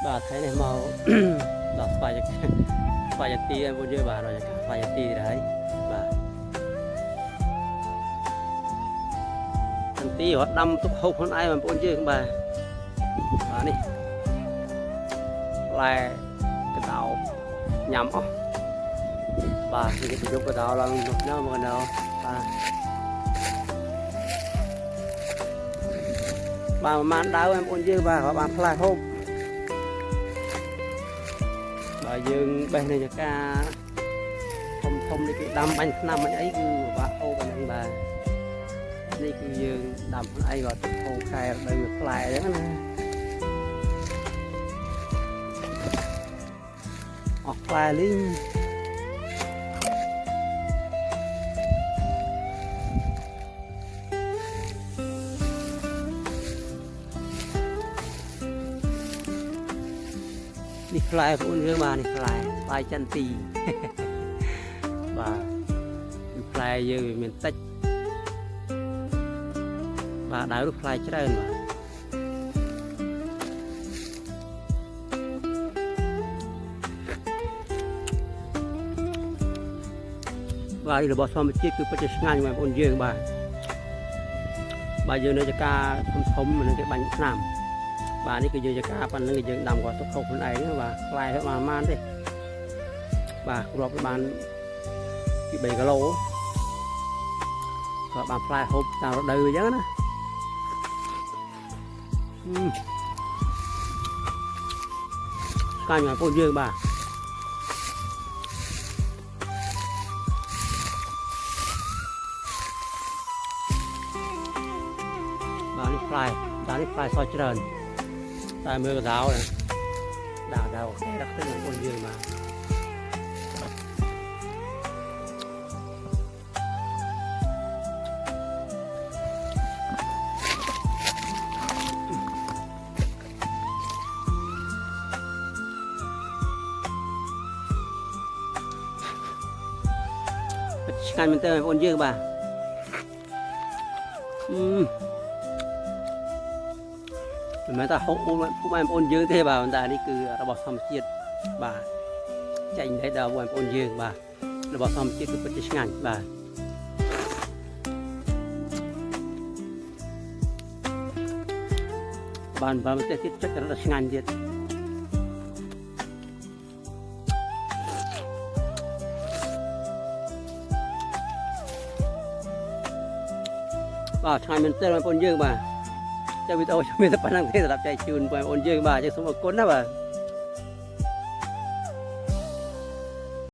bà thấy này màu đọt vài chục tí em muốn chơi bà rồi vài chục tí đấy bà thằng tí họ đâm tục hộp hơn ai mà muốn chơi không bà đi lại cái tàu nhắm ó bà thì cái dụng cái tàu là nó mà đâu bà mà mang đau em muốn chơi bà họ bán lại hộp bà dương bên này ca thông đi cái đâm anh năm anh ấy cứ bà ô bên anh bà đi cứ dương đâm anh ấy gọi ô khai đây ngược lại đó nè học lại lên đi fly pun dương bà đi fly chân tì bà fly dương miền tây bà đào được fly chết hơn bà đi là bỏ xong chiếc cứ phải ngang mà pun dương bà dương nơi cho ca thông mà cái bánh nằm bàនេះគឺយើងចកាប៉ុណ្្នឹងយើងដាំគាត់ទុកខុសខ្លួនឯងបាទខ្លាយទៅបានប៉ុន្មានទេបាទគ្រាប់បានពី3គីឡូក៏បានផ្លែហូបតាមរដូវអញ្ចឹងណាស្កាញ់មកពួកយើងបាទនេះផ្លែសច្រើនតែមើលកដោណាដាក់ទៅខ្លួនយើងមកឆ្ងាញ់មែនតើបងប្អូនយើងបាទមិនថាហូបពួកបងប្អូនយើងទេបាទតែនេះគឺរបស់ធម្មជាតិបាទចាញ់ដែរដល់បងប្អូនយើងបាទរបស់ធម្មជាតិគឺពិតជាឆ្ងាញ់បាទបានប្រទេសទៀតចិត្តរត់ឆ្ងាញ់ទៀតបាទឆ្ងាញ់មែនតើបងប្អូនយើងបាទវីដេអូមានតែប៉ុណ្្នឹងទេសម្រាប់ចែកជូនបងប្អូនយើងបាទយើងសូមអរគុណណាបាទ